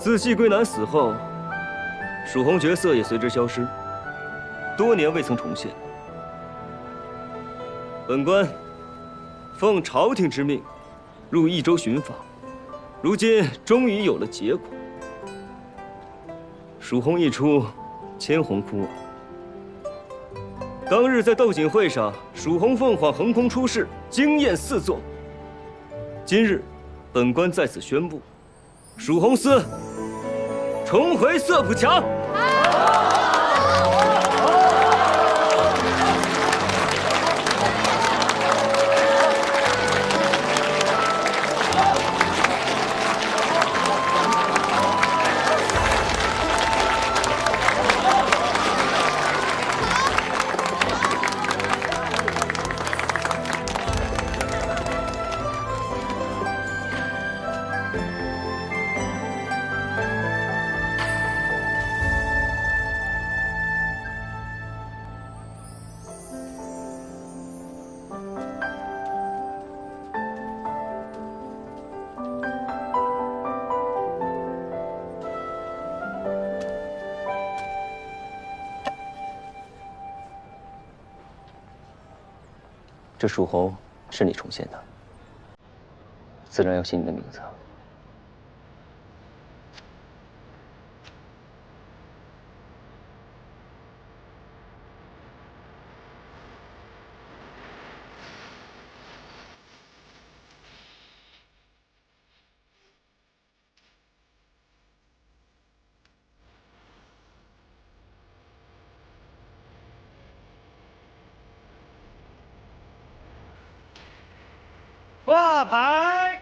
自季归南死后，蜀红角色也随之消失，多年未曾重现。本官奉朝廷之命，入益州寻访，如今终于有了结果。蜀红一出，千红哭啊！当日在斗锦会上，蜀红凤凰横空出世，惊艳四座。今日，本官在此宣布，蜀红司重回色谱墙。这蜀红是你重现的，自然要写你的名字。挂牌！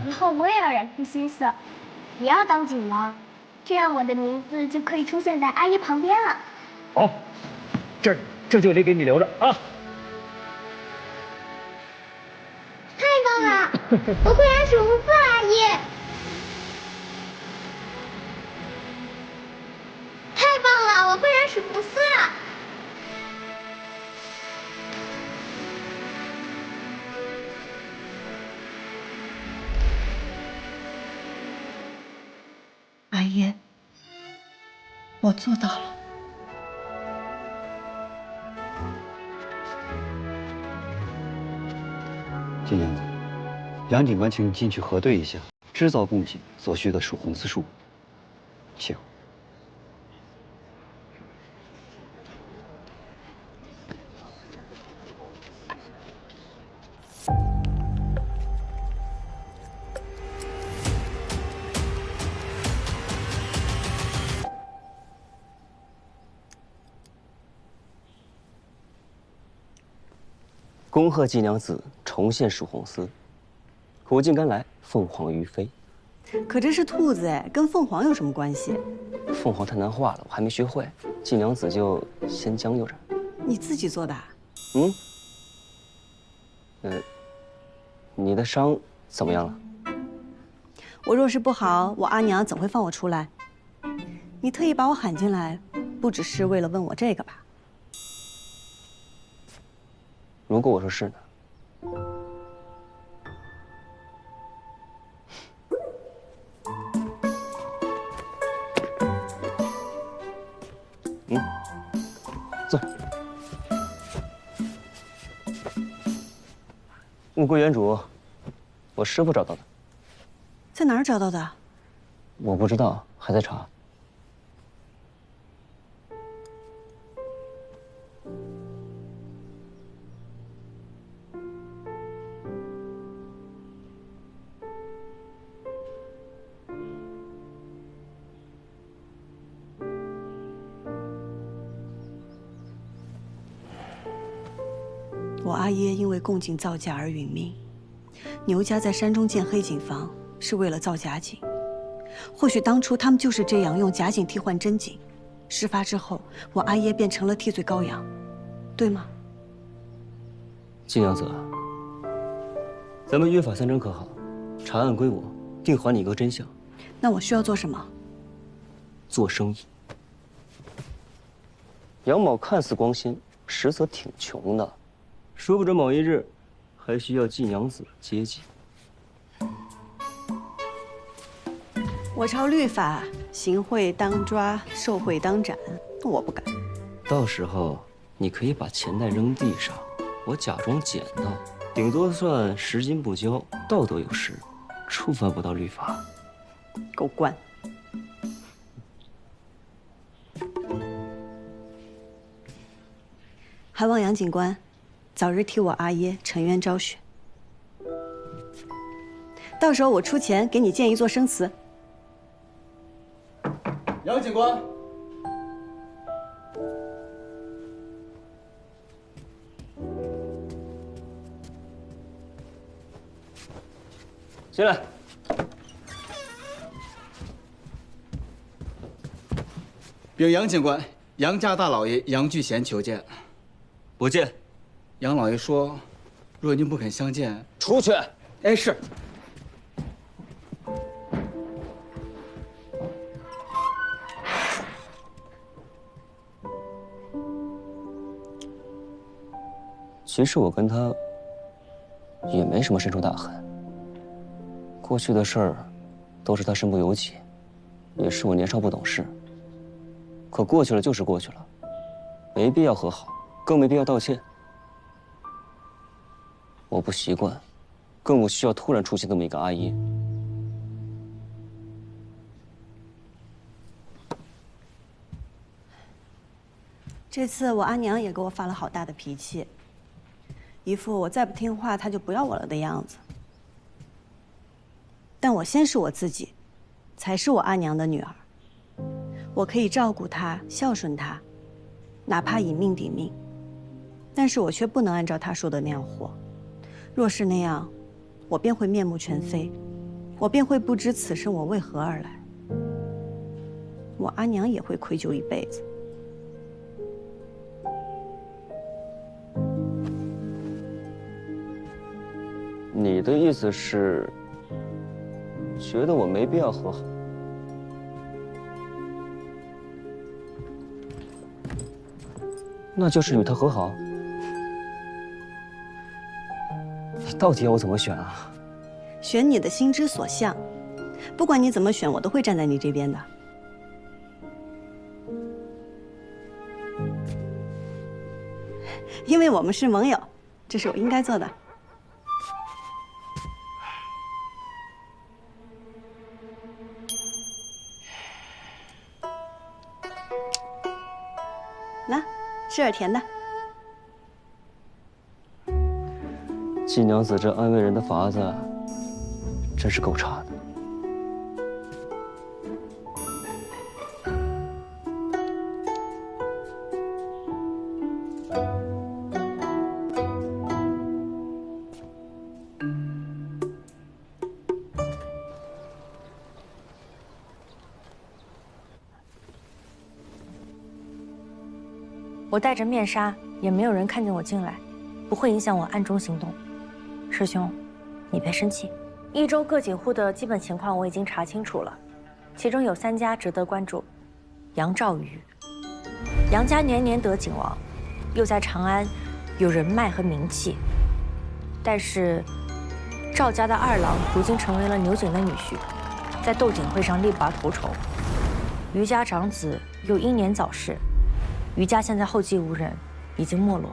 以后我也要染出新色，也要当锦王，这样我的名字就可以出现在阿姨旁边了。好，这就得给你留着啊！太棒了，我会染水红色，阿姨。太棒了，我会染水红色。阿姨，我做到了。金娘子，杨警官，请你进去核对一下制造贡品所需的蜀红丝数，请。恭贺季娘子重现蜀红丝，苦尽甘来，凤凰于飞。可这是兔子哎，跟凤凰有什么关系？凤凰太难画了，我还没学会。季娘子就先将就着。你自己做的啊？你的伤怎么样了？我若是不好，我阿娘怎会放我出来？你特意把我喊进来，不只是为了问我这个吧？如果我说是呢？坐。物归原主，我师傅找到的。在哪儿找到的？我不知道，还在查。我阿爷因为贡锦造假而殒命，牛家在山中建黑锦坊是为了造假锦，或许当初他们就是这样用假警替换真警，事发之后，我阿耶便成了替罪羔羊，对吗？金娘子，咱们约法三章可好？查案归我，定还你一个真相。那我需要做什么？做生意。杨某看似光鲜，实则挺穷的，说不准某一日还需要季娘子接济。我抄律法，行贿当抓，受贿当斩，我不敢。到时候你可以把钱袋扔地上，我假装捡到，顶多算拾金不交，道德有失，触犯不到律法。给我关！还望杨警官早日替我阿耶沉冤昭雪。到时候我出钱给你建一座生祠。杨警官，进来。禀杨警官，杨家大老爷杨巨贤求见。不见。杨老爷说，若您不肯相见，出去。哎，是。其实我跟他也没什么深仇大恨，过去的事儿都是他身不由己，也是我年少不懂事。可过去了就是过去了，没必要和好，更没必要道歉。我不习惯，更不需要突然出现这么一个阿姨。这次我阿娘也给我发了好大的脾气，一副我再不听话她就不要我了的样子。但我先是我自己，才是我阿娘的女儿。我可以照顾她，孝顺她，哪怕以命抵命。但是我却不能按照她说的那样活。若是那样，我便会面目全非，我便会不知此生我为何而来。我阿娘也会愧疚一辈子。你的意思是，觉得我没必要和好？那就是与他和好？你到底要我怎么选啊？选你的心之所向，不管你怎么选，我都会站在你这边的。因为我们是盟友，这是我应该做的。来，吃点甜的。季娘子这安慰人的法子，真是够差的。我戴着面纱，也没有人看见我进来，不会影响我暗中行动。师兄，你别生气。益州各警户的基本情况我已经查清楚了，其中有3家值得关注。杨兆宇，杨家年年得景王，又在长安有人脉和名气。但是，赵家的2郎如今成为了牛景的女婿，在斗锦会上力拔头筹。余家长子又英年早逝。余家现在后继无人，已经没落。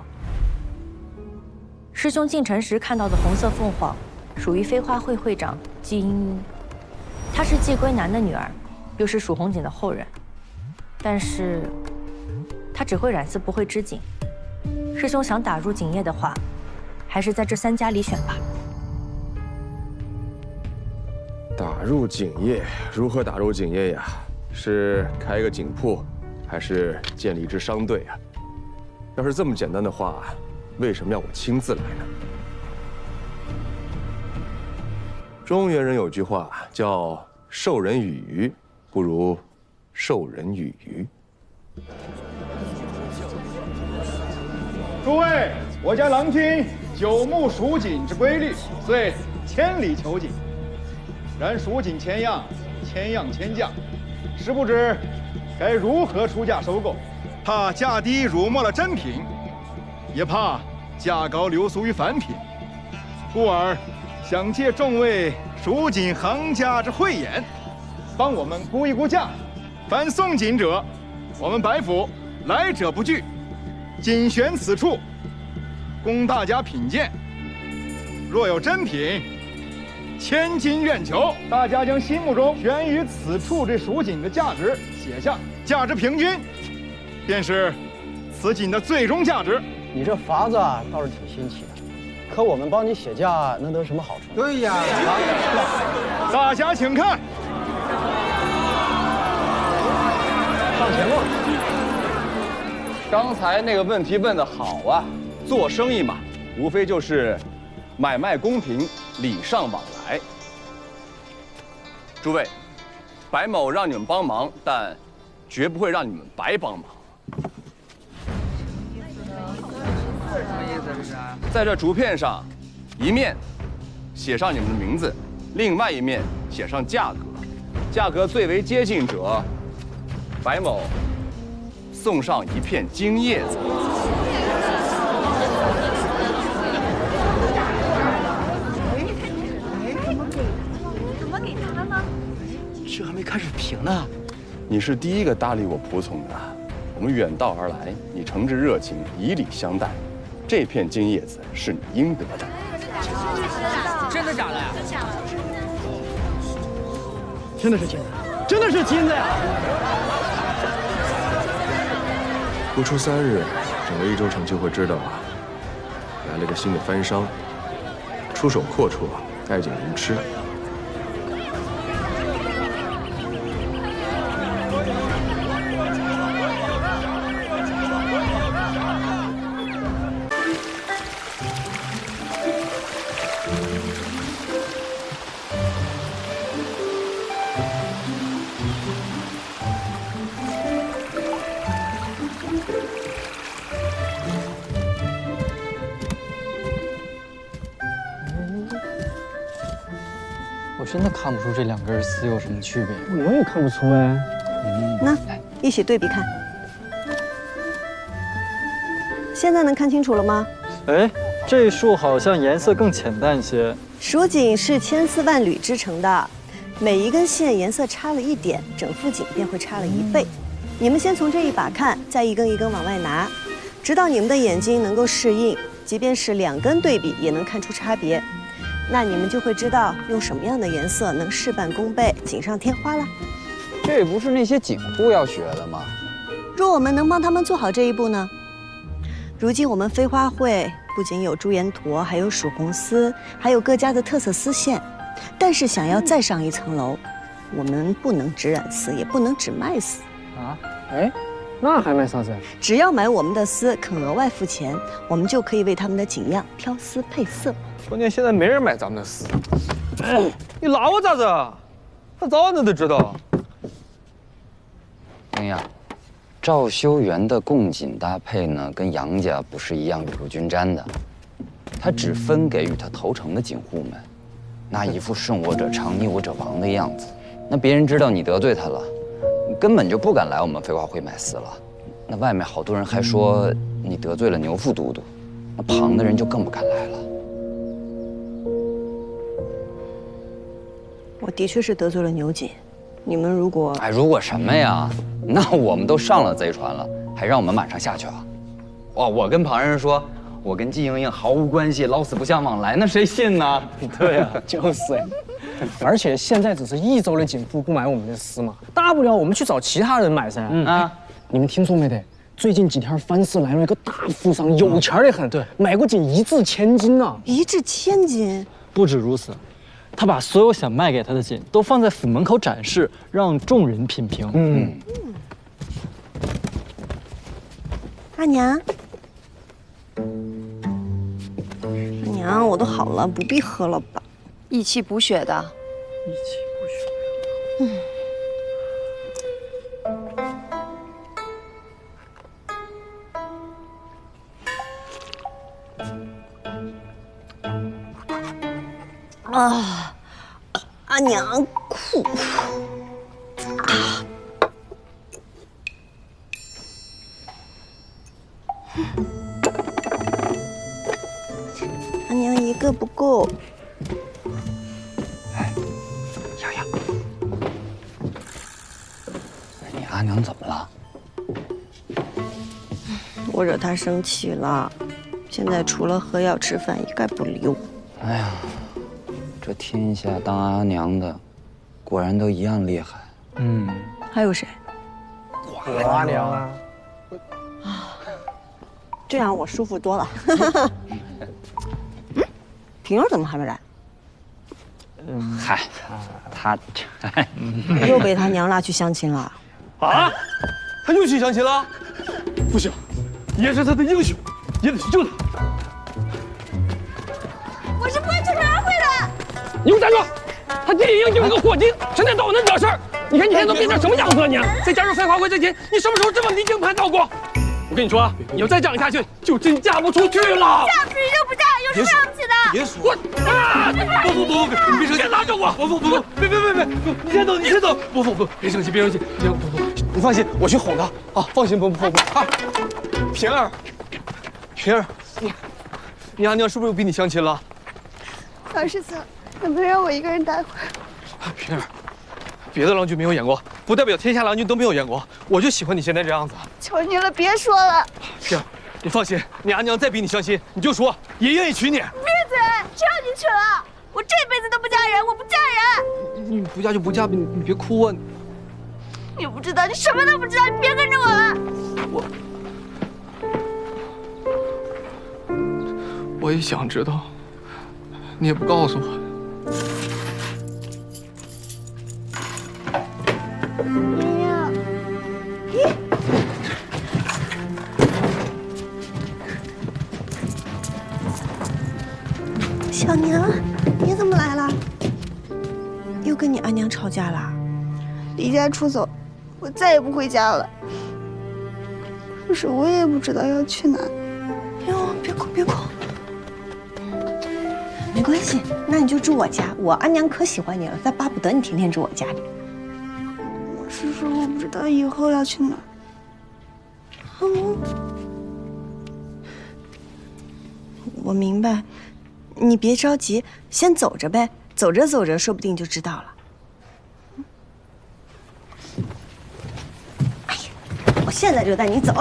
师兄进城时看到的红色凤凰，属于飞花会会长季英英，她是季归南的女儿，又是蜀红锦的后人。但是，她只会染丝，不会织锦。师兄想打入锦业的话，还是在这3家里选吧。打入锦业，如何打入锦业呀？是开个锦铺？还是建立一支商队啊？要是这么简单的话，为什么要我亲自来呢？中原人有句话叫授人以鱼，不如授人以渔。诸位，我家郎君久慕蜀锦之瑰丽，遂千里求锦。然蜀锦千样，千样千价，实不知该如何出价收购。怕价低辱没了真品，也怕价高流俗于凡品，故而想借众位蜀锦行家之慧眼，帮我们估一估价。凡送锦者，我们白府来者不拒，仅选此处，供大家品鉴。若有真品，千金愿求。大家将心目中悬于此处这蜀锦的价值写下，价值平均，便是此锦的最终价值。你这法子啊，倒是挺新奇的，可我们帮你写价能得什么好处？对呀，大家请看。上节目。刚才那个问题问得好啊！做生意嘛，无非就是买卖公平，礼尚往来。诸位，白某让你们帮忙，但绝不会让你们白帮忙。在这竹片上，一面写上你们的名字，另外一面写上价格，价格最为接近者，白某送上一片金叶子。怎么给他呢？这还没开始评呢。你是第一个搭理我仆从的，我们远道而来，你诚挚热情，以礼相待。这片金叶子是你应得的。真的假的呀？真的是金的，真的是金的呀！不出3日，整个益州城就会知道啊，来了个新的番商，出手阔绰，爱景如痴。我真的看不出这2根丝有什么区别。我也看不出哎。那一起对比看，现在能看清楚了吗？哎，这束好像颜色更浅淡些。蜀锦是千丝万缕织成的，每一根线颜色差了1点，整副锦便会差了1倍。你们先从这一把看，再一根一根往外拿，直到你们的眼睛能够适应，即便是2根对比也能看出差别。那你们就会知道用什么样的颜色能事半功倍，锦上添花了。这不是那些锦户要学的吗？若我们能帮他们做好这一步呢？如今我们飞花会不仅有朱颜橐，还有蜀红丝，还有各家的特色丝线。但是想要再上一层楼，我们不能只染丝，也不能只卖丝。啊？哎，那还卖啥子？只要买我们的丝，肯额外付钱，我们就可以为他们的锦样挑丝配色。关键现在没人买咱们的丝。你拉我咋子？他早晚都得知道。丁呀，赵修元的贡锦搭配呢，跟杨家不是一样雨露均沾的，他只分给与他投诚的锦户们，那一副顺我者昌，逆我者亡的样子。那别人知道你得罪他了，你根本就不敢来我们飞花会买丝了。那外面好多人还说你得罪了牛副都督，那旁的人就更不敢来了。我的确是得罪了牛锦，你们如果……哎，如果什么呀？那我们都上了贼船了，还让我们马上下去啊？哇，我跟旁人说，我跟季莹莹毫无关系，老死不相往来，那谁信呢？对呀，就是。而且现在只是益州的锦户不买我们的丝嘛，大不了我们去找其他人买噻。你们听说没得？最近几天番市来了一个大富商，有钱的很，对，买过锦1掷千金呢。1掷千金？不止如此。他把所有想卖给他的锦都放在府门口展示，让众人品评。阿娘，娘，我都好了，不必喝了吧？益气补血的。啊，阿娘苦。阿娘一个不够。哎，洋洋，你阿娘怎么了？我惹她生气了，现在除了喝药吃饭，一概不理我。哎呀，这天下当阿娘的，果然都一样厉害。还有谁？我阿娘啊。这样我舒服多了。平儿怎么还没来？嗨，他又被他娘拉去相亲了。啊？他又去相亲了？不行，爷是他的英雄，也得去救他。我是不会乘船而会的。你给我站住！他弟弟英就是个祸精，成天捣我能惹事儿。你看你现在都变成什么样子了你？在加入赛华会之前，你什么时候这么离经叛道过？我跟你说，你要再这样下去，就真嫁不出去了。嫁不出去就不嫁，有什么了不起的？别说我啊！不，你别生气，拉着我！不，别，你先走，你先走。不，别生气，不，你放心，我去哄他啊！放心，不啊！平儿，你阿娘是不是又逼你相亲了？老师长，能不能让我一个人待会儿？平儿，别的郎君没有演过，不代表天下郎君都没有演过。我就喜欢你现在这样子。求你了，别说了。平儿，你放心，你阿娘再逼你相亲，你就说也愿意娶你。闭嘴！只要你娶了，我这辈子都不嫁人，我不嫁人。你不嫁就不嫁，你别哭啊！你不知道，你什么都不知道，你别跟着我了。我也想知道，你也不告诉我。小娘，你怎么来了？又跟你阿娘吵架了？离家出走，我再也不回家了。可是我也不知道要去哪。哟，别哭，没关系，那你就住我家。我阿娘可喜欢你了，再巴不得你天天住我家里。我是说，我不知道以后要去哪儿。我明白，你别着急，先走着呗，走着走着，说不定就知道了。哎呀，我现在就带你走。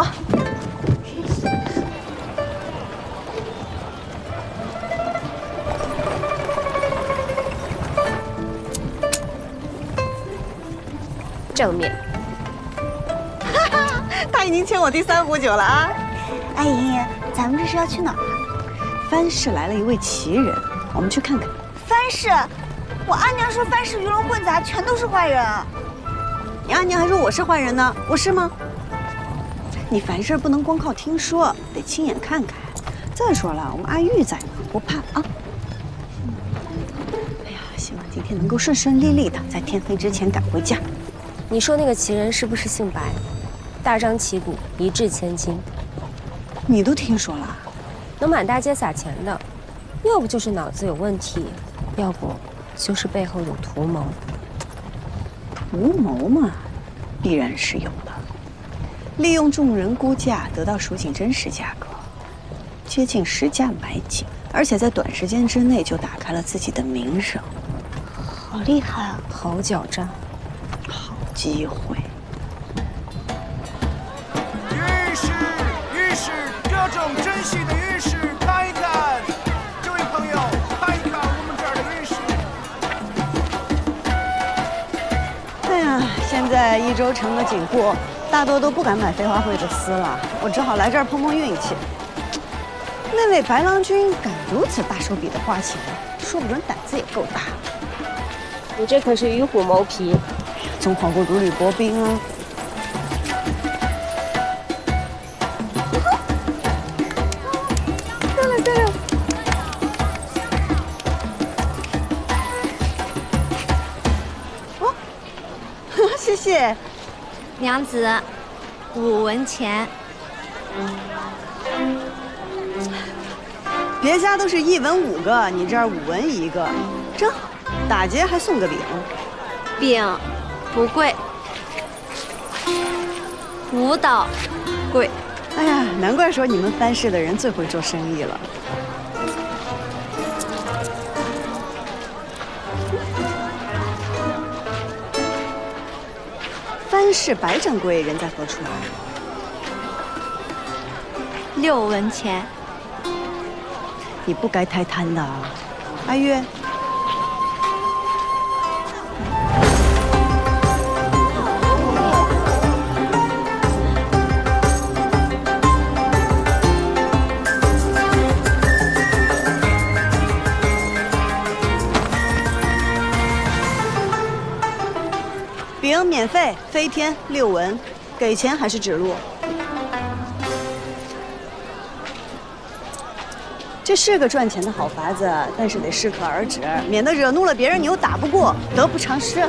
正面。哈哈，他已经牵我第3壶酒了啊！阿姨，咱们这是要去哪儿啊？藩市来了一位奇人，我们去看看。藩市，我阿娘说藩市鱼龙混杂，全都是坏人。你阿娘还说我是坏人呢，我是吗？你凡事不能光靠听说，得亲眼看看。再说了，我们阿玉在呢，不怕啊。哎呀，希望今天能够顺顺利利的，在天黑之前赶回家。你说那个奇人是不是姓白？大张旗鼓，一掷千金。你都听说了？能满大街撒钱的，要不就是脑子有问题，要不就是背后有图谋。图谋嘛，必然是有的。利用众人估价，得到蜀锦真实价格，接近实价买锦，而且在短时间之内就打开了自己的名声。好厉害啊！好狡诈，好机会。玉石，各种珍稀的玉石，看一看。这位朋友，看一看我们这儿的玉石。哎呀，现在益州城的锦铺大多都不敢买飞花会的丝了，我只好来这儿碰碰运气。那位白郎君敢如此大手笔的花钱，说不准胆子也够大。你这可是与虎谋皮，总好过如履薄冰啊。对了，哦，谢谢。娘子，5文钱。别家都是1文5个，你这儿5文1个，正好，打劫还送个饼。饼不贵，5倒贵。哎呀，难怪说你们藩市的人最会做生意了。藩市白掌柜人在何处？6文钱。你不该太贪的啊，阿月。饼免费，飞天6文，给钱还是指路？这是个赚钱的好法子，但是得适可而止，免得惹怒了别人，你又打不过，得不偿失。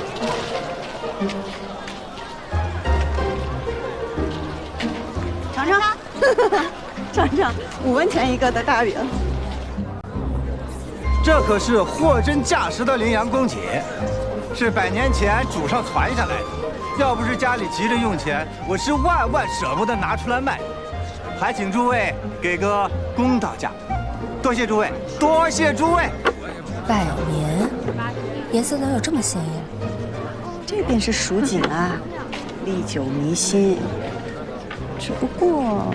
尝尝，尝尝5文钱1个的大饼。这可是货真价实的羚羊公锦，是100年前祖上传下来的。要不是家里急着用钱，我是万万舍不得拿出来卖。还请诸位给个公道价。多谢诸位，多谢诸位。100年，颜色能有这么鲜艳？这便是蜀锦啊，历久弥新。只不过，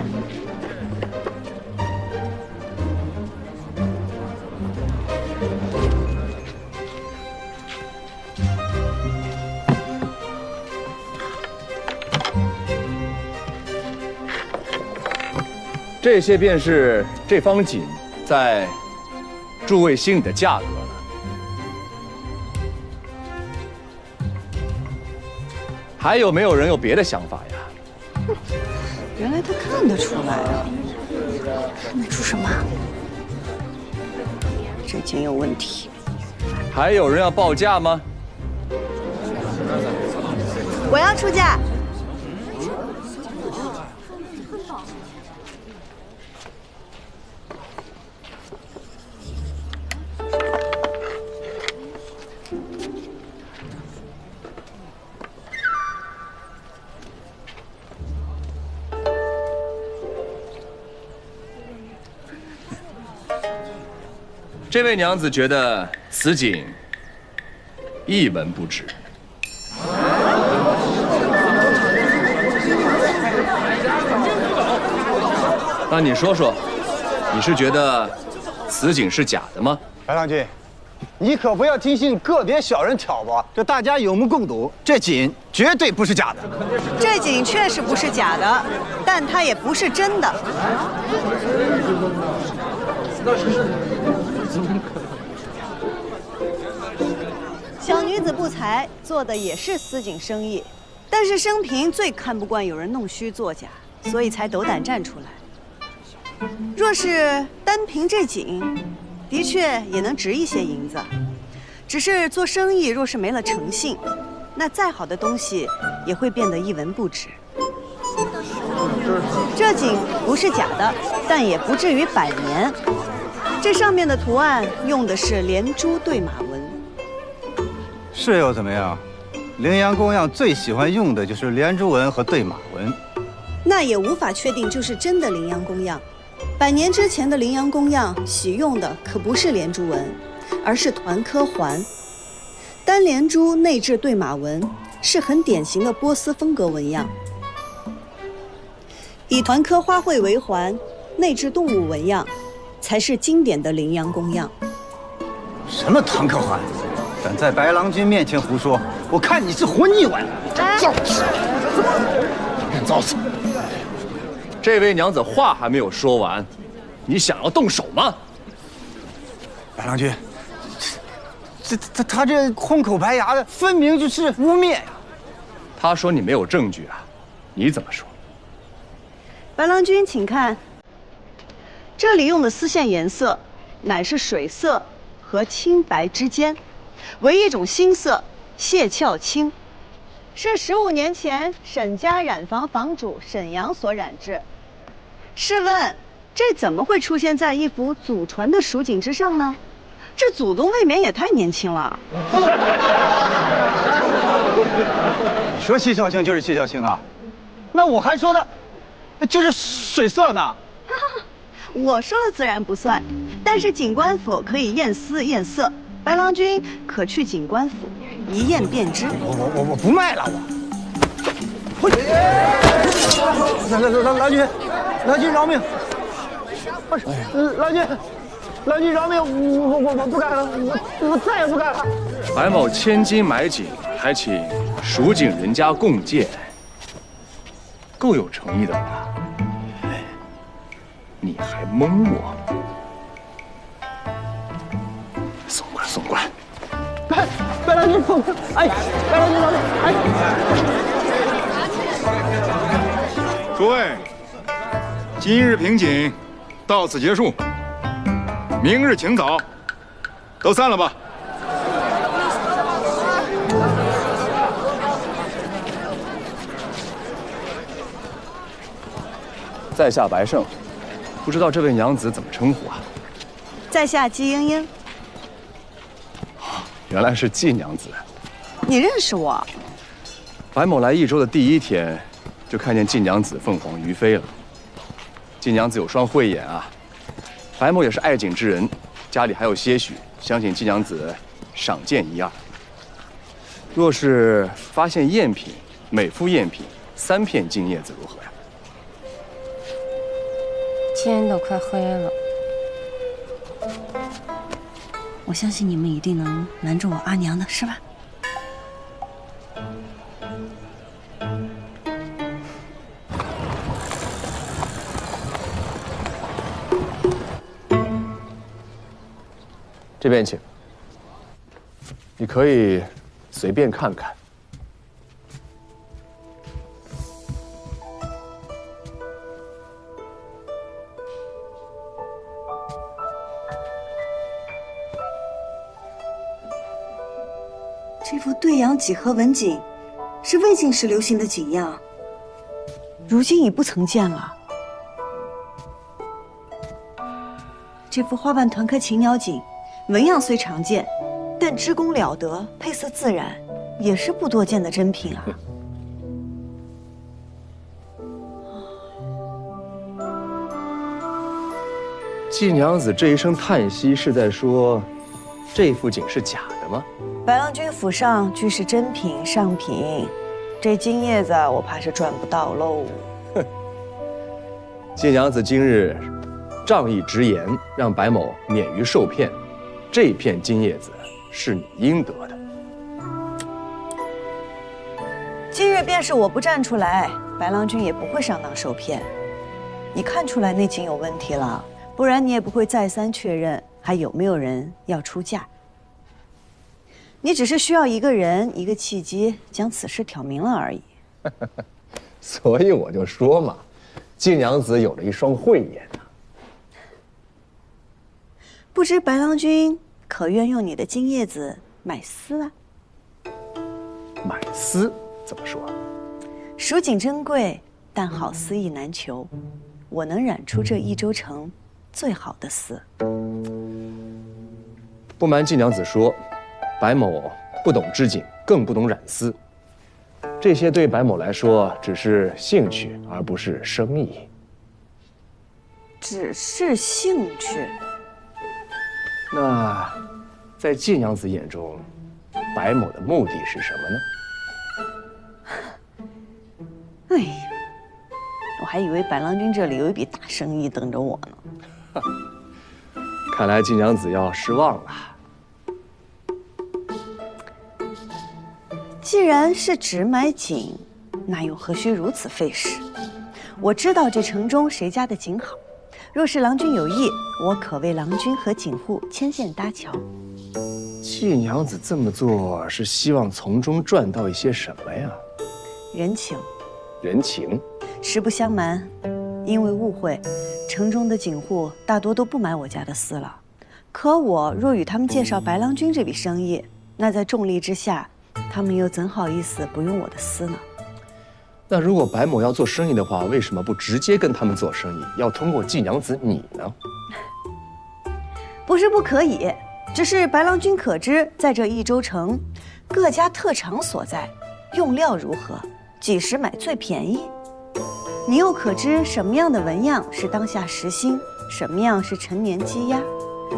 这些便是这方锦在诸位心里的价格了。还有没有人有别的想法呀？原来他看得出来啊！看得出什么？这锦有问题。还有人要报价吗？我要出价。这位娘子觉得此锦1文不值。那你说说，你是觉得此锦是假的吗？白郎君，你可不要听信个别小人挑拨，这大家有目共睹，这锦绝对不是假的。这锦确实不是假的，但它也不是真的。小女子不才，做的也是丝锦生意，但是生平最看不惯有人弄虚作假，所以才斗胆站出来。若是单凭这锦，的确也能值一些银子，只是做生意若是没了诚信，那再好的东西也会变得1文不值。这锦不是假的，但也不至于100年。这上面的图案用的是连珠对马纹。是又怎么样？羚羊公样最喜欢用的就是连珠纹和对马纹。那也无法确定就是真的羚羊公样。100年之前的羚羊公样喜用的可不是连珠纹，而是团科环。单连珠内置对马纹，是很典型的波斯风格纹样。以团科花卉为环，内置动物纹样，才是经典的羚羊公样。什么团科环？敢在白郎君面前胡说，我看你是活腻歪了！造次，造次！这位娘子话还没有说完，你想要动手吗？白郎君，他这空口白牙的，分明就是污蔑呀！他说你没有证据啊，你怎么说？白郎君，请看，这里用的丝线颜色乃是水色和青白之间，为一种新色，蟹壳青。是15年前沈家染坊坊主沈阳所染制。试问，这怎么会出现在一幅祖传的蜀锦之上呢？这祖宗未免也太年轻了。说七窍青就是七窍青啊，那我还说的，就是水色呢。我说了自然不算，但是警官府可以验丝验色，白郎君可去警官府一验便知。我不卖了，我。郎君饶命！不是，郎君饶命！我不干了，我再也不干了。白某千金买锦，还请蜀锦人家共鉴，够有诚意的吧？你还蒙我？送过来，送过来！白郎君，哎，白郎君饶命！哎，诸位，今日评锦到此结束，明日请早，都散了吧。在下白胜，不知道这位娘子怎么称呼啊？在下姬莺莺。原来是季娘子。你认识我？白某来益州的第一天，就看见季娘子凤凰于飞了。季娘子有双慧眼啊，白某也是爱景之人，家里还有些许，相信季娘子赏鉴一二。若是发现赝品，每副赝品3片金叶子如何呀？天都快黑了。我相信你们一定能瞒住我阿娘的，是吧？这边请。你可以随便看看。这幅对阳几何纹锦，是魏晋时流行的锦样，如今已不曾见了。这幅花瓣团科禽鸟锦，纹样虽常见，但织工了得，配色自然，也是不多见的珍品啊。季娘子这一声叹息，是在说这幅锦是假的吗？白郎君府上俱是珍品上品，这金叶子我怕是赚不到喽。哼，季娘子今日仗义直言，让白某免于受骗，这片金叶子是你应得的。今日便是我不站出来，白郎君也不会上当受骗。你看出来那锦有问题了，不然你也不会再三确认还有没有人要出价。你只是需要一个人一个契机将此事挑明了而已。所以我就说嘛，季娘子有了一双慧眼啊。不知白郎君可愿用你的金叶子买丝啊？买丝怎么说？蜀锦珍贵，但好丝亦难求。我能染出这益州城最好的丝。不瞒季娘子说，白某不懂织锦，更不懂染丝，这些对白某来说只是兴趣，而不是生意。只是兴趣。那，在季娘子眼中，白某的目的是什么呢？哎呀，我还以为白郎君这里有一笔大生意等着我呢。看来季娘子要失望了。既然是只买锦，那又何须如此费时？我知道这城中谁家的锦好，若是郎君有意，我可为郎君和锦户牵线搭桥。季娘子这么做是希望从中赚到一些什么呀？人情。人情。实不相瞒，因为误会，城中的锦户大多都不买我家的丝了。可我若与他们介绍白郎君这笔生意，那在重利之下，他们又怎好意思不用我的丝呢？那如果白某要做生意的话，为什么不直接跟他们做生意，要通过季娘子你呢？不是不可以，只是白郎君可知，在这益州城，各家特长所在，用料如何，几时买最便宜？你又可知什么样的纹样是当下时兴，什么样是陈年积压？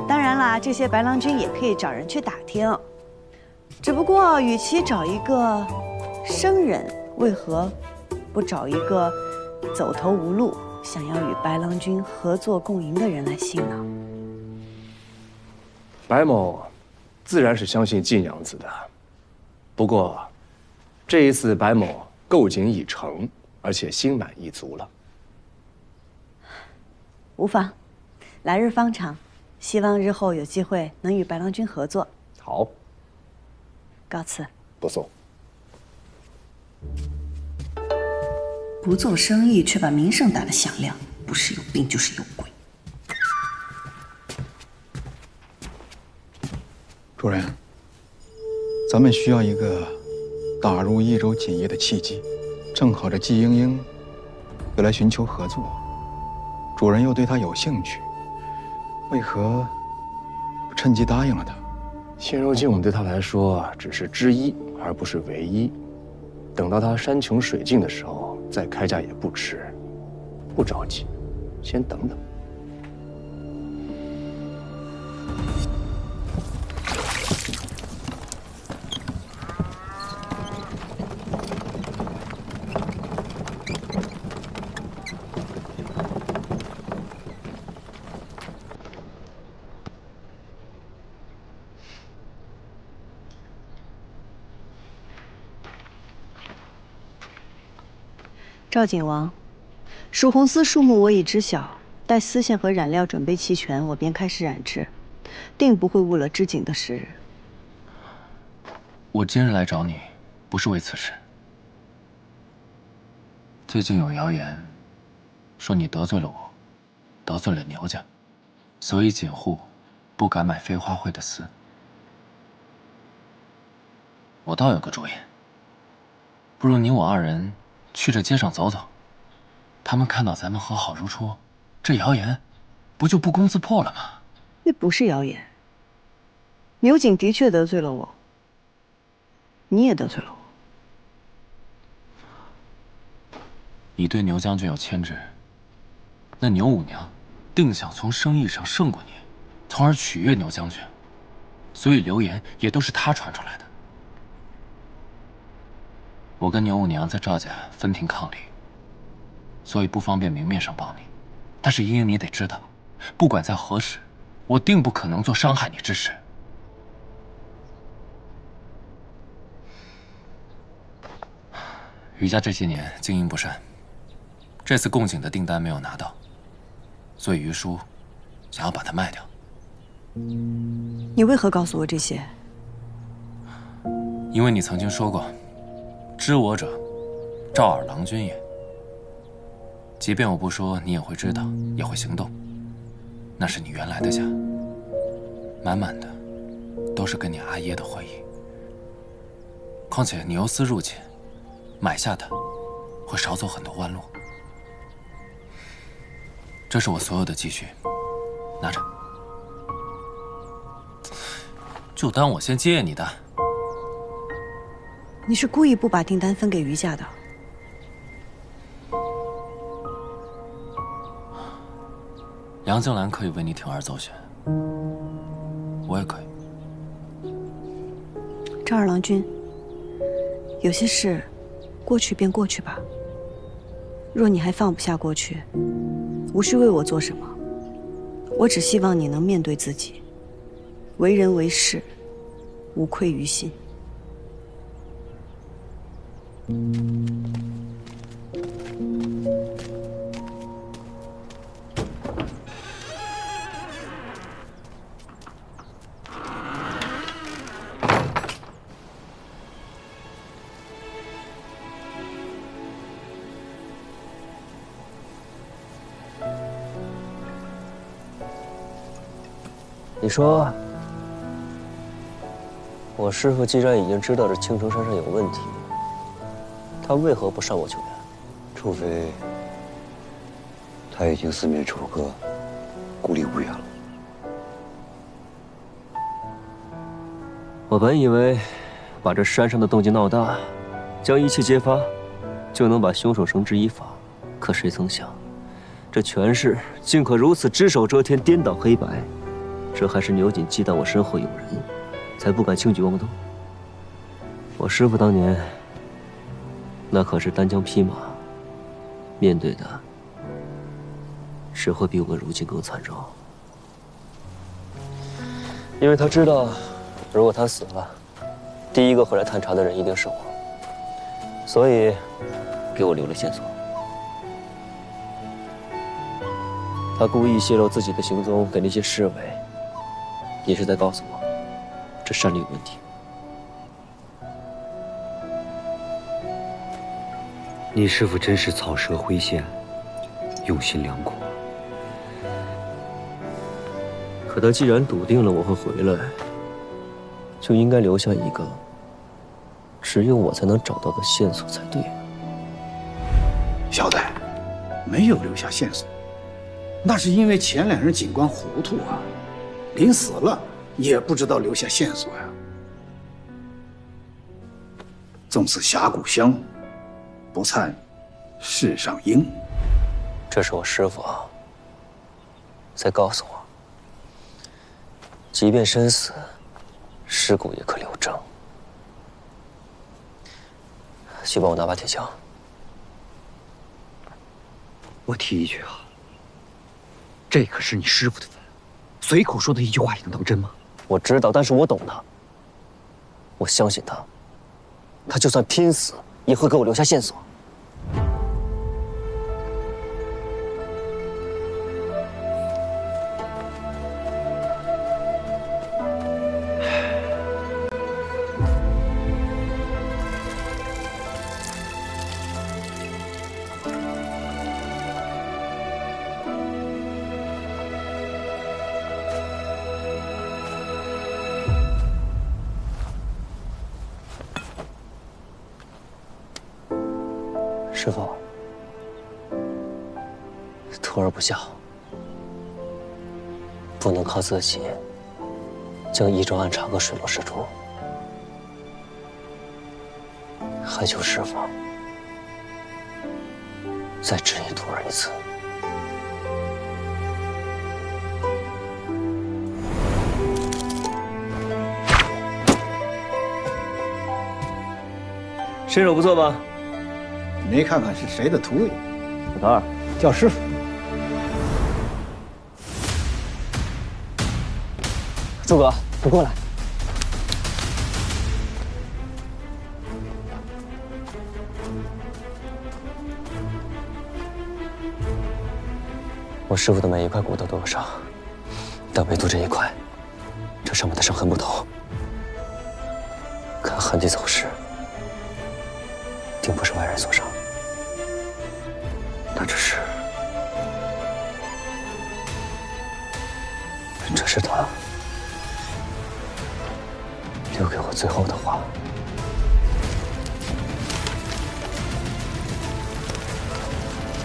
当然啦，这些白郎君也可以找人去打听。只不过，与其找一个生人，为何不找一个走投无路，想要与白郎君合作共赢的人来信呢？白某自然是相信季娘子的，不过这一次白某构景已成，而且心满意足了。无妨，来日方长，希望日后有机会能与白郎君合作。好，告辞。不送。不做生意却把名声打得响亮，不是有病就是有鬼。主人，咱们需要一个打入益州锦业的契机，正好这季莺莺又来寻求合作，主人又对她有兴趣，为何不趁机答应了她？现如今我们对她来说只是之一，而不是唯一。等到她山穷水尽的时候再开价也不迟，不着急，先等等。赵景王，蜀红丝数目我已知晓，待丝线和染料准备齐全，我便开始染制，定不会误了织锦的时日。我今日来找你，不是为此事。最近有谣言，说你得罪了我，得罪了牛家，所以锦户不敢买飞花会的丝。我倒有个主意，不如你我二人去这街上走走，他们看到咱们和好如初，这谣言不就不攻自破了吗？那不是谣言。牛景的确得罪了我，你也得罪了我。你对牛将军有牵制，那牛五娘定想从生意上胜过你，从而取悦牛将军，所以流言也都是他传出来的。我跟牛五娘在赵家分庭抗礼，所以不方便明面上帮你。但是茵茵，你得知道，不管在何时，我定不可能做伤害你之事。余家这些年经营不善，这次供给的订单没有拿到，所以余叔想要把它卖掉。你为何告诉我这些？因为你曾经说过，知我者，赵尔郎君也。即便我不说，你也会知道，也会行动。那是你原来的家，满满的都是跟你阿耶的回忆。况且牛丝入侵，买下它会少走很多弯路。这是我所有的积蓄，拿着，就当我先接你的。你是故意不把订单分给余家的？杨静兰可以为你铤而走险，我也可以。赵二郎君，有些事过去便过去吧。若你还放不下过去，无需为我做什么。我只希望你能面对自己，为人为事，无愧于心。你说，我师父既然已经知道这青城山上有问题，他为何不上我救援？除非他已经四面楚歌，孤立无援了。我本以为把这山上的动静闹大，将一切揭发，就能把凶手绳之以法。可谁曾想，这权势竟可如此只手遮天，颠倒黑白。这还是牛瑾忌惮我身后有人，才不敢轻举妄动。我师父当年那可是单枪匹马，面对的只会比我如今更惨重。因为他知道，如果他死了，第一个会来探查的人一定是我，所以给我留了线索。他故意泄露自己的行踪给那些侍卫，也是在告诉我，这山里有问题。你师父真是草蛇灰线，用心良苦。可他既然笃定了我会回来，就应该留下一个只有我才能找到的线索才对。小戴，没有留下线索，那是因为前两任警官糊涂啊，临死了也不知道留下线索呀。纵使峡谷香，不灿世上英。这是我师父在告诉我，即便身死，尸骨也可留证。去帮我拿把铁锹。我提一句啊，这可是你师父的坟，随口说的一句话也能当真吗？我知道，但是我懂他，我相信他，他就算拼死也会给我留下线索。师父，徒儿不孝，不能靠自己将宜州案查个水落石出，还求师父再指引徒儿一次。身手不错吧？没看看是谁的徒弟？老头儿，叫师傅。诸葛，你过来。我师傅的每一块骨头都有伤，但唯独这一块，这上面的伤痕不同。看痕迹走势，定不是外人所伤。这是他留给我最后的话。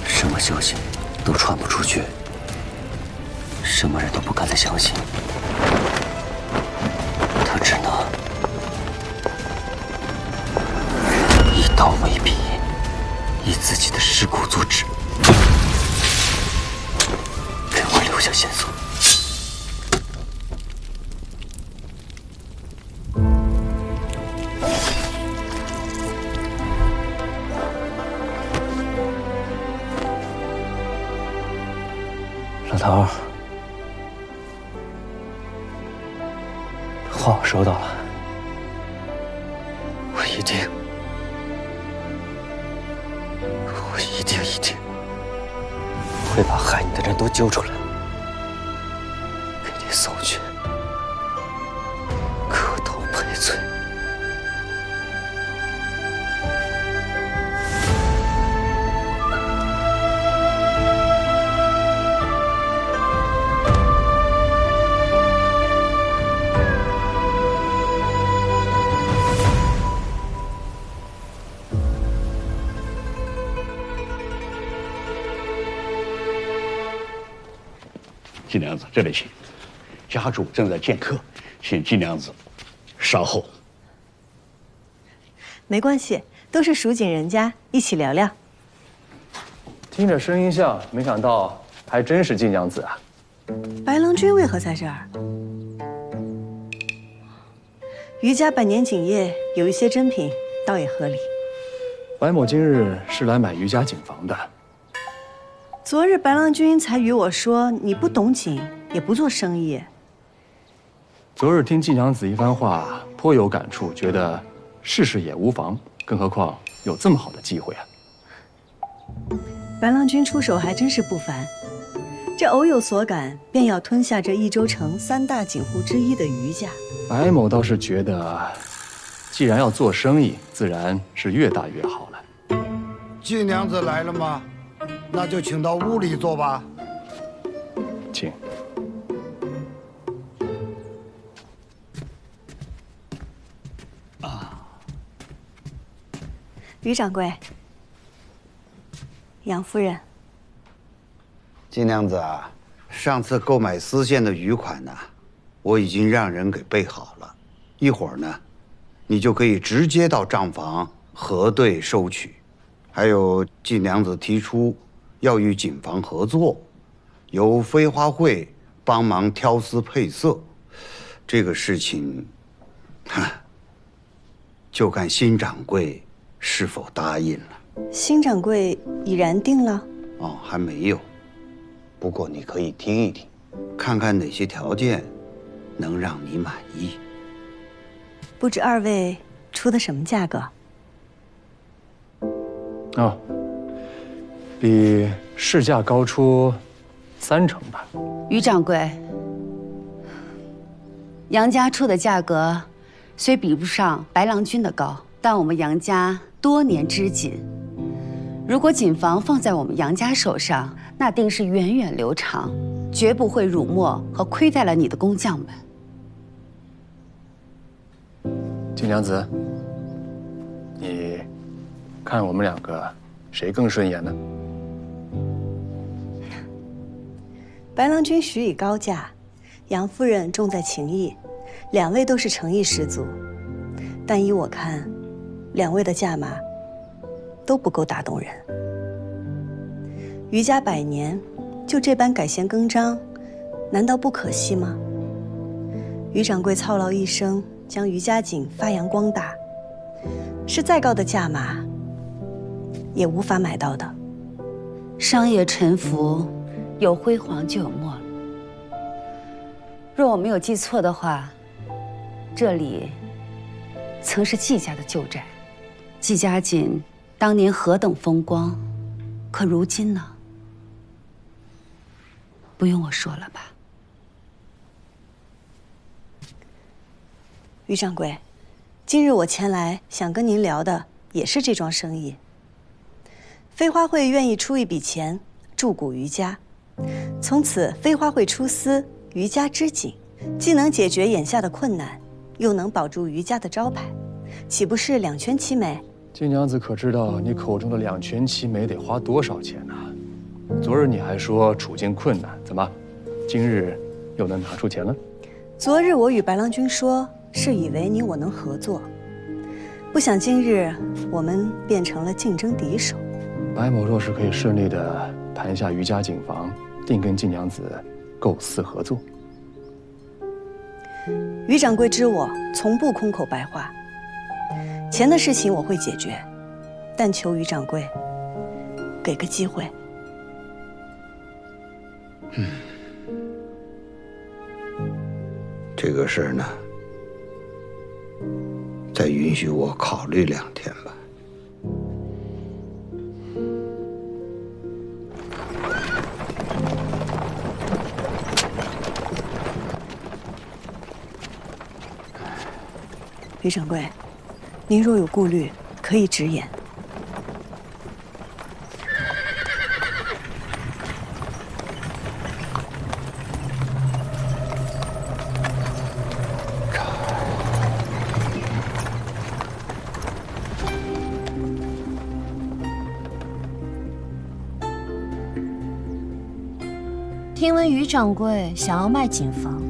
什么消息都传不出去，什么人都不敢再相信，他只能一刀为笔，以自己的尸骨做纸，给我留下线索。老头儿，话我收到了，我一定会把害你的人都揪出来，给你送去磕头赔罪。金娘子，这里请。家主正在见客，请金娘子稍后。没关系，都是蜀锦人家，一起聊聊。听着声音像，没想到还真是金娘子啊！白郎君为何在这儿？余家百年锦业有一些珍品，倒也合理。白某今日是来买余家锦房的。昨日白郎君才与我说，你不懂锦，也不做生意。昨日听金娘子一番话，颇有感触，觉得试试也无妨，更何况有这么好的机会啊！白郎君出手还真是不凡，这偶有所感，便要吞下这益州城3大锦户之一的余家。白某倒是觉得，既然要做生意，自然是越大越好了。金娘子来了吗？那就请到屋里坐吧。请。余掌柜，杨夫人。金娘子啊，上次购买丝线的余款呢，我已经让人给备好了，一会儿呢，你就可以直接到账房核对收取。还有金娘子提出要与锦房合作，由飞花会帮忙挑丝配色，这个事情，就看新掌柜是否答应了。新掌柜已然定了？哦，还没有。不过你可以听一听，看看哪些条件能让你满意。不知二位出的什么价格？哦，比市价高出30%吧。余掌柜，杨家出的价格虽比不上白郎君的高，但我们杨家多年织锦，如果锦房放在我们杨家手上，那定是源远流长，绝不会辱没和亏待了你的工匠们。金娘子，你看我们2个谁更顺眼呢？白郎君许以高价，杨夫人重在情义，2位都是诚意十足。但依我看，2位的价码都不够打动人。余家100年，就这般改弦更张，难道不可惜吗？余掌柜操劳一生，将余家锦发扬光大，是再高的价码也无法买到的。商业沉浮，有辉煌就有没落。若我没有记错的话，这里曾是季家的旧宅。季家锦当年何等风光，可如今呢？不用我说了吧。余掌柜，今日我前来想跟您聊的也是这桩生意。飞花会愿意出一笔钱注股余家，从此飞花会出丝，余家织锦，既能解决眼下的困难，又能保住余家的招牌，岂不是两全其美？金娘子可知道你口中的两全其美得花多少钱呢？昨日你还说处境困难，怎么，今日又能拿出钱了？昨日我与白郎君说，是以为你我能合作，不想今日我们变成了竞争敌手。白某若是可以顺利地盘下余家锦房，定跟金娘子构思合作。余掌柜知我从不空口白话，钱的事情我会解决，但求余掌柜给个机会。这个事儿呢，再允许我考虑2天吧。余掌柜，您若有顾虑，可以直言。听闻于掌柜想要卖锦房，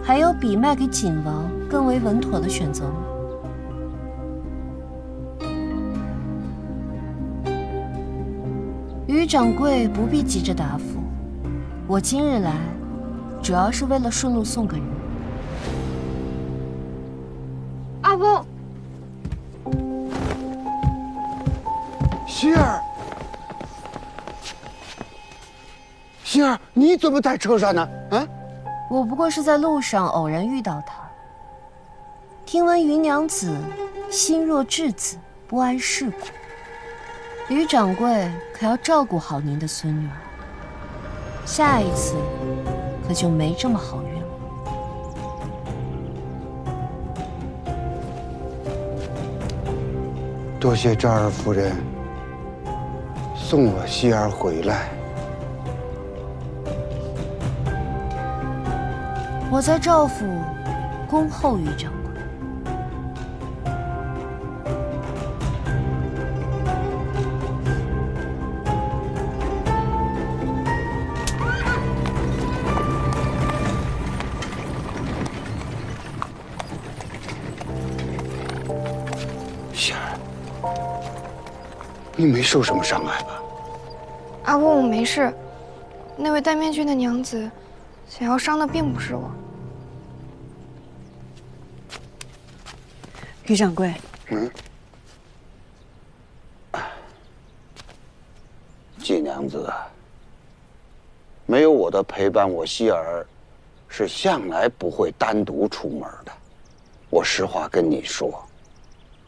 还有比卖给锦王更为稳妥的选择吗？于掌柜不必急着答复，我今日来，主要是为了顺路送个人。阿公，希儿。 星儿，你怎么在车上呢？啊，我不过是在路上偶然遇到他。听闻于娘子心若稚子，不谙世故，于掌柜可要照顾好您的孙女儿。下一次可就没这么好运了。多谢赵二夫人送我希儿回来。 我在赵府恭候于掌柜。希儿，你没受什么伤害吧？阿公，我没事。那位戴面具的娘子想要伤的并不是我。 于掌柜，季娘子，没有我的陪伴，我希儿是向来不会单独出门的。我实话跟你说，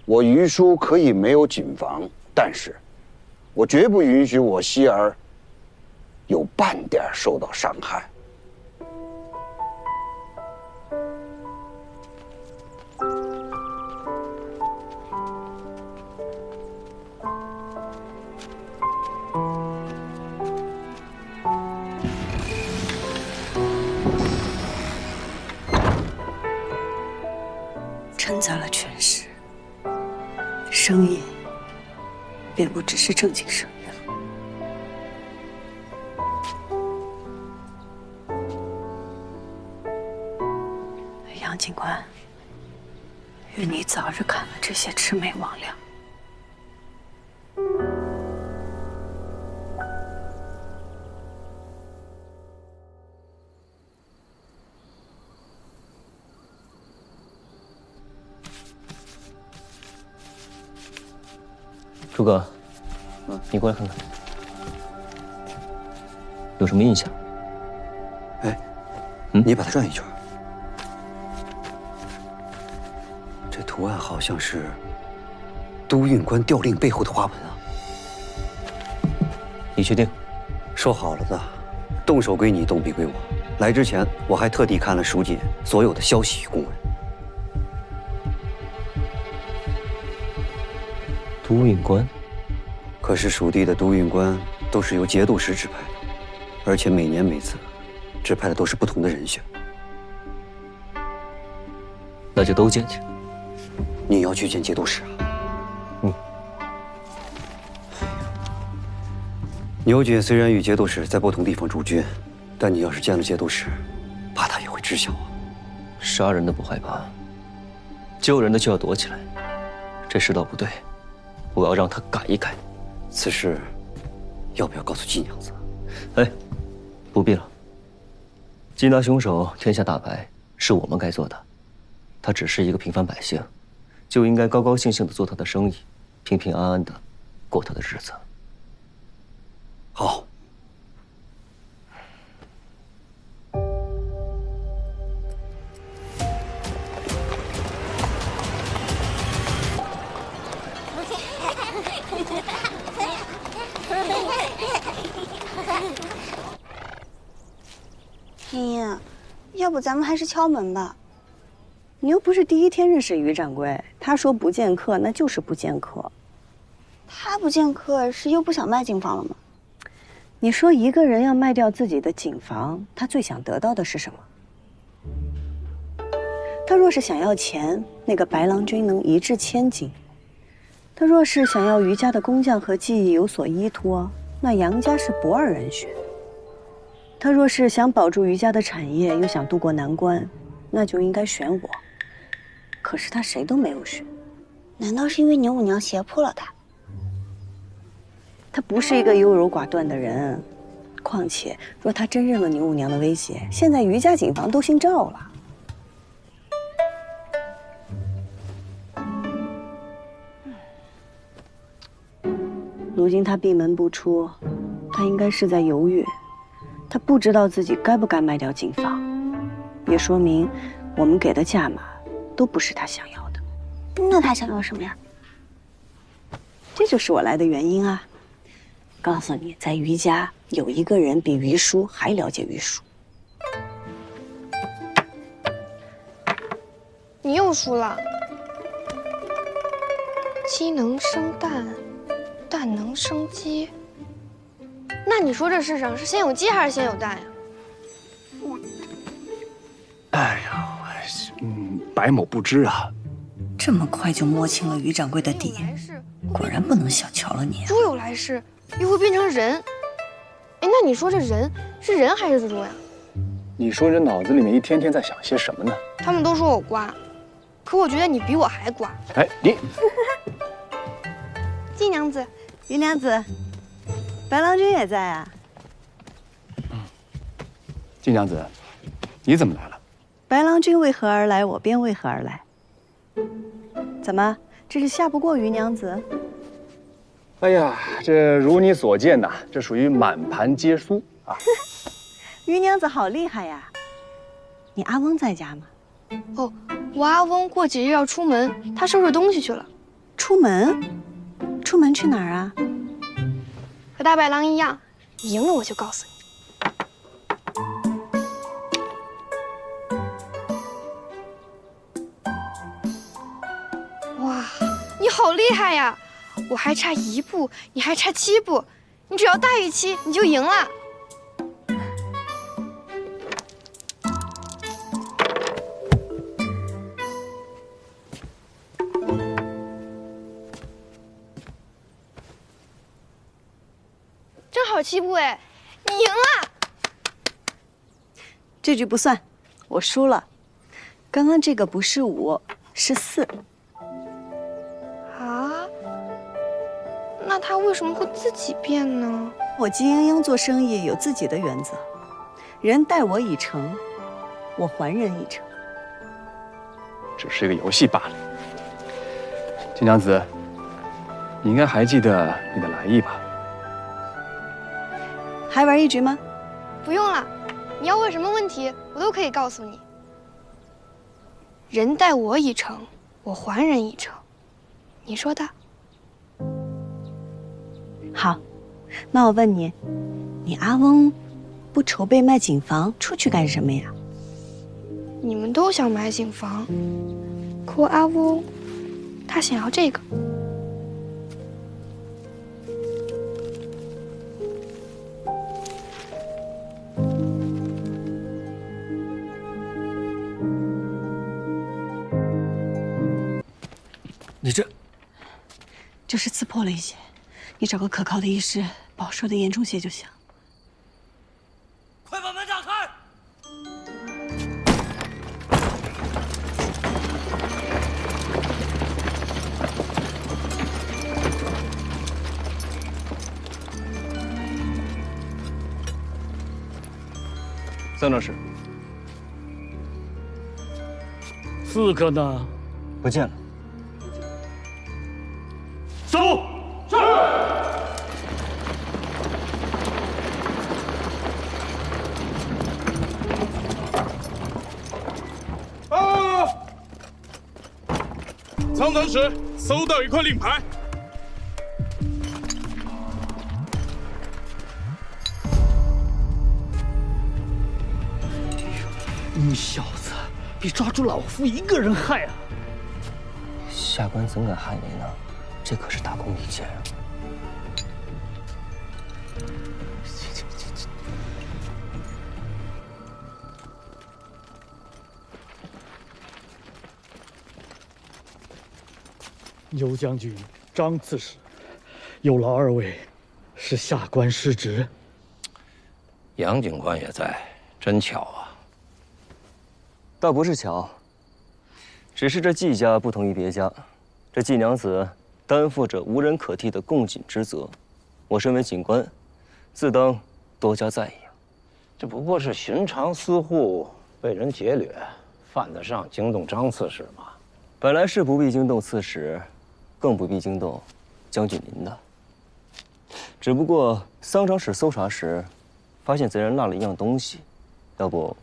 我于叔可以没有谨防，但是，我绝不允许我希儿有半点受到伤害。 掺杂了权势，生意便不只是正经生意了。杨警官，愿你早日砍了这些魑魅魍魉。 诸葛，你过来看看，有什么印象？哎，你把它转一圈。这图案好像是都运官调令背后的花纹啊。你确定？说好了的，动手归你，动笔归我。来之前，我还特地看了蜀锦所有的消息与公文。 都运官，可是蜀地的都运官都是由节度使指派的，而且每年每次指派的都是不同的人选。那就都见去。你要去见节度使啊？牛姐虽然与节度使在不同地方驻军，但你要是见了节度使，怕他也会知晓啊。杀人的不害怕，救人的就要躲起来。这世道不对。 我要让他改一改，此事要不要告诉季娘子？哎，不必了。缉拿凶手，天下大白，是我们该做的。他只是一个平凡百姓，就应该高高兴兴的做他的生意，平平安安的过他的日子。好。茵茵，要不咱们还是敲门吧。你又不是第一天认识于掌柜，他说不见客，那就是不见客。他不见客是又不想卖景房了吗？你说一个人要卖掉自己的景房，他最想得到的是什么？他若是想要钱，那个白郎君能一掷千金；他若是想要于家的工匠和技艺有所依托，那杨家是不二人选。他若是想保住余家的产业，又想渡过难关，那就应该选我。可是他谁都没有选。难道是因为牛五娘胁迫了他？他不是一个优柔寡断的人。况且，若他真认了牛五娘的威胁，现在余家锦房都姓赵了。如今他闭门不出，他应该是在犹豫，他不知道自己该不该卖掉锦房，也说明我们给的价码都不是他想要的。那他想要什么呀？这就是我来的原因啊！告诉你，在余家有一个人比余叔还了解余叔。你又输了。鸡能生蛋，蛋能生鸡。那你说这世上是先有鸡还是先有蛋呀？哎呀，白某不知啊。这么快就摸清了余掌柜的底，果然不能小瞧了你啊。猪有来世，又会变成人。哎，那你说这人是人还是猪呀？你说这脑子里面一天天在想些什么呢？他们都说我瓜，可我觉得你比我还瓜。哎，你，季娘子，余娘子，白郎君也在啊。季娘子，你怎么来了？白郎君为何而来，我便为何而来。怎么，这是下不过余娘子？哎呀，这如你所见呐，这属于满盘皆输啊！余娘子好厉害呀！你阿翁在家吗？哦，我阿翁过几日要出门，他收拾东西去了。出门？出门去哪儿啊？和大白狼一样，你赢了我就告诉你。哇，你好厉害呀！我还差1步，你还差7步，你只要大于7，你就赢了。正好7步哎，你赢了。这局不算，我输了。刚刚这个不是5，是4。啊？那他为什么会自己变呢？我季英英做生意有自己的原则，人待我以诚，我还人以诚。只是一个游戏罢了。金娘子，你应该还记得你的来意吧？还玩一局吗？不用了，你要问什么问题，我都可以告诉你。人待我以诚，我还人以诚，你说的。好，那我问你，你阿翁不筹备卖锦房出去干什么呀？你们都想买锦房，可我阿翁，他想要这个。你这就是刺破了一些，你找个可靠的医师，保守的严重些就行。快把门打开！曾正史，刺客呢？不见了。走！是。啊！苍藤使搜到一块令牌。你小子比抓住老夫一个人害啊！下官怎敢害你呢？这可是大功一件啊！尤将军、张刺史，有劳二位，是下官失职。杨警官也在，真巧啊。倒不是巧，只是这季家不同于别家，这季娘子担负着无人可替的供警职责，我身为警官，自当多加在意啊。这不过是寻常私户被人劫掠，犯得上惊动张刺史吗？本来是不必惊动刺史，更不必惊动将军您的。只不过桑长史搜查时，发现贼人落了一样东西，要不，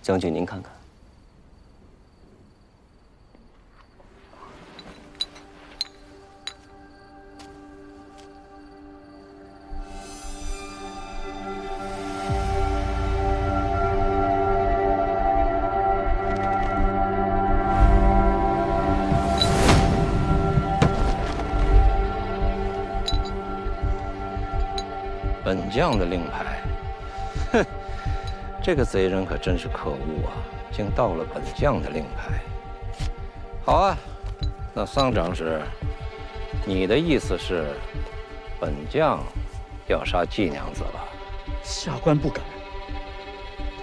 将军您看看。本将的令牌，哼，这个贼人可真是可恶啊！竟盗了本将的令牌。好啊，那桑长史，你的意思是，本将要杀季娘子了？下官不敢。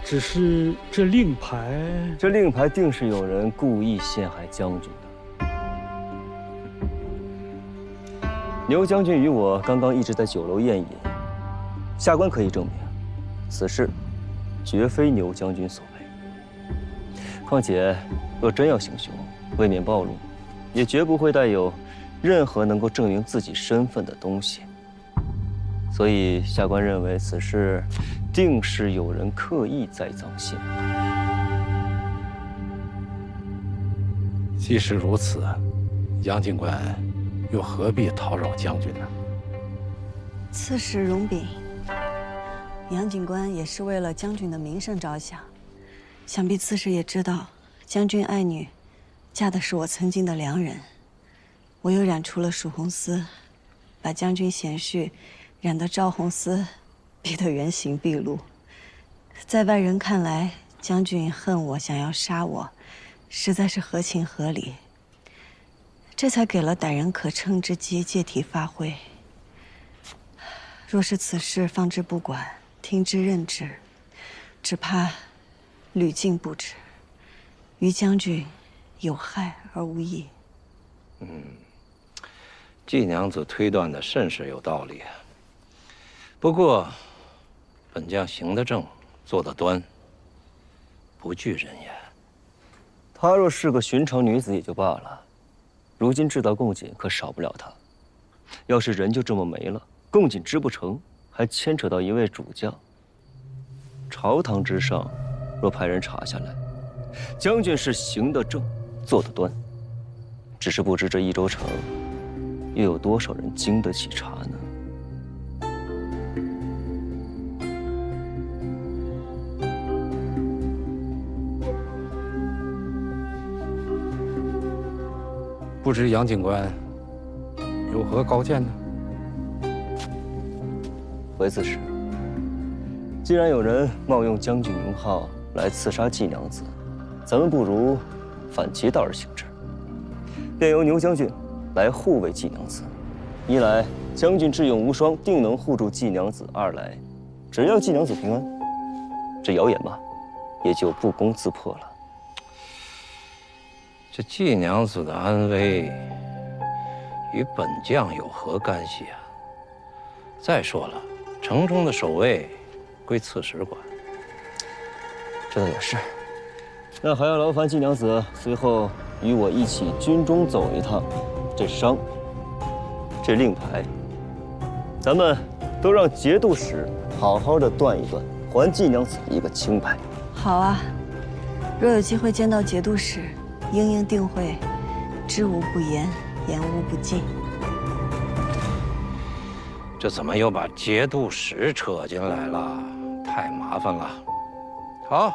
只是这令牌定是有人故意陷害将军的。牛将军与我刚刚一直在酒楼宴饮。下官可以证明，此事绝非牛将军所为。况且，若真要行凶，为免暴露，也绝不会带有任何能够证明自己身份的东西。所以，下官认为此事定是有人刻意栽赃陷害。即使如此，杨警官又何必讨扰将军呢？刺史容禀。杨警官也是为了将军的名声着想，想必刺史也知道，将军爱女嫁的是我曾经的良人，我又染出了蜀红丝，把将军贤婿染得赵红丝，逼得原形毕露。在外人看来，将军恨我，想要杀我，实在是合情合理，这才给了歹人可乘之机，借题发挥。若是此事放之不管，听之任之，只怕屡禁不止，于将军有害而无益。季娘子推断的甚是有道理。不过，本将行得正，坐得端，不惧人言。她若是个寻常女子也就罢了，如今制造贡锦可少不了她。要是人就这么没了，贡锦织不成，还牵扯到一位主将。朝堂之上，若派人查下来，将军是行得正，坐得端，只是不知这益州城又有多少人经得起查呢？不知杨警官有何高见呢？回刺史，既然有人冒用将军名号来刺杀季娘子，咱们不如反其道而行之，便由牛将军来护卫季娘子。一来，将军智勇无双，定能护住季娘子；二来，只要季娘子平安，这谣言吧，也就不攻自破了。这季娘子的安危与本将有何干系啊？再说了，城中的守卫归刺史管。这倒也是。那还要劳烦季娘子随后与我一起军中走一趟。这伤，这令牌，咱们都让节度使好好的断一断，还季娘子一个清白。好啊，若有机会见到节度使，英英定会知无不言，言无不尽。这怎么又把节度使扯进来了？太麻烦了。好，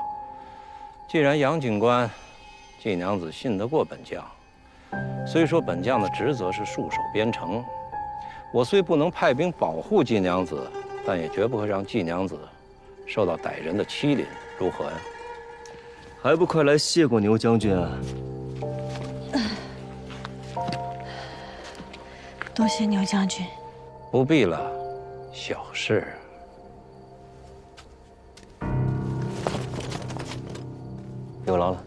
既然杨警官、季娘子信得过本将，虽说本将的职责是戍守边城，我虽不能派兵保护季娘子，但也绝不会让季娘子受到歹人的欺凌，如何呀？还不快来谢过牛将军啊！多谢牛将军。不必了，小事。有劳了。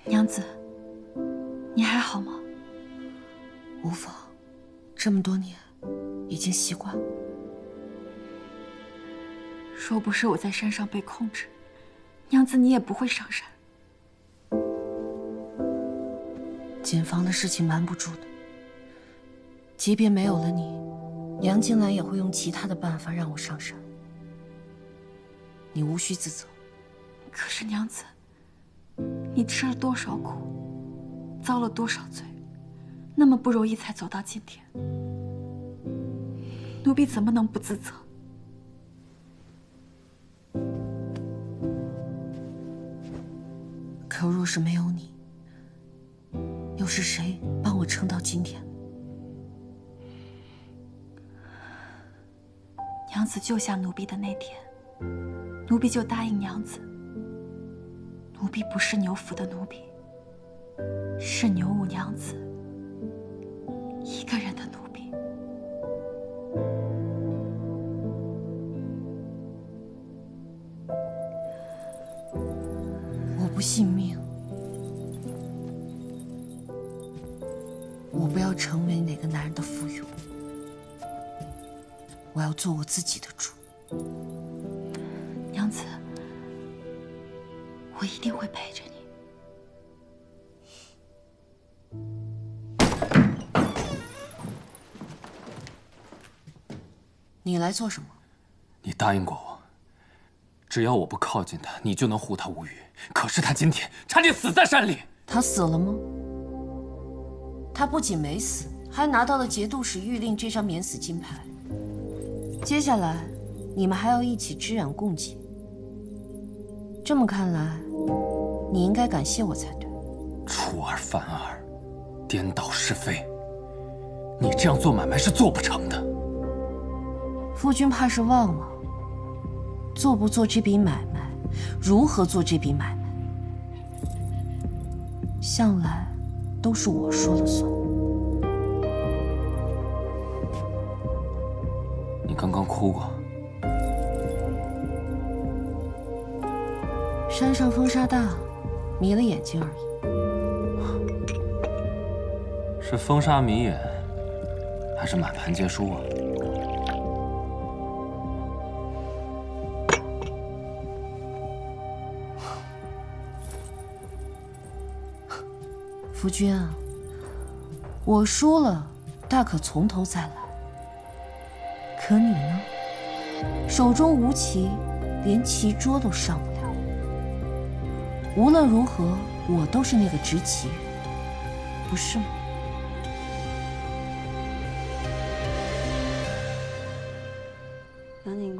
娘子，你还好吗？无妨，这么多年，已经习惯了。若不是我在山上被控制，娘子你也不会上山。锦房的事情瞒不住的，即便没有了你，杨金兰也会用其他的办法让我上山。你无需自责。可是娘子，你吃了多少苦，遭了多少罪，那么不容易才走到今天，奴婢怎么能不自责？可若是没有你，又是谁帮我撑到今天？娘子救下奴婢的那天，奴婢就答应娘子，奴婢不是牛府的奴婢，是牛五娘子一个人的奴婢。我不信命，我不要成为哪个男人的附庸，我要做我自己的主。娘子，我一定会陪着你。你来做什么？你答应过我，只要我不靠近他，你就能护他无虞。可是他今天差点死在山里。他死了吗？他不仅没死，还拿到了节度使谕令这张免死金牌。接下来，你们还要一起织染贡节。这么看来，你应该感谢我才对。出尔反尔，颠倒是非，你这样做买卖是做不成的。夫君怕是忘了，做不做这笔买卖，如何做这笔买卖，向来都是我说了算。你刚刚哭过？山上风沙大，迷了眼睛而已。是风沙迷眼，还是满盘皆输啊？夫君啊，我输了，大可从头再来。可你呢？手中无棋，连棋桌都上不了。无论如何，我都是那个执棋人，不是吗？杨警官。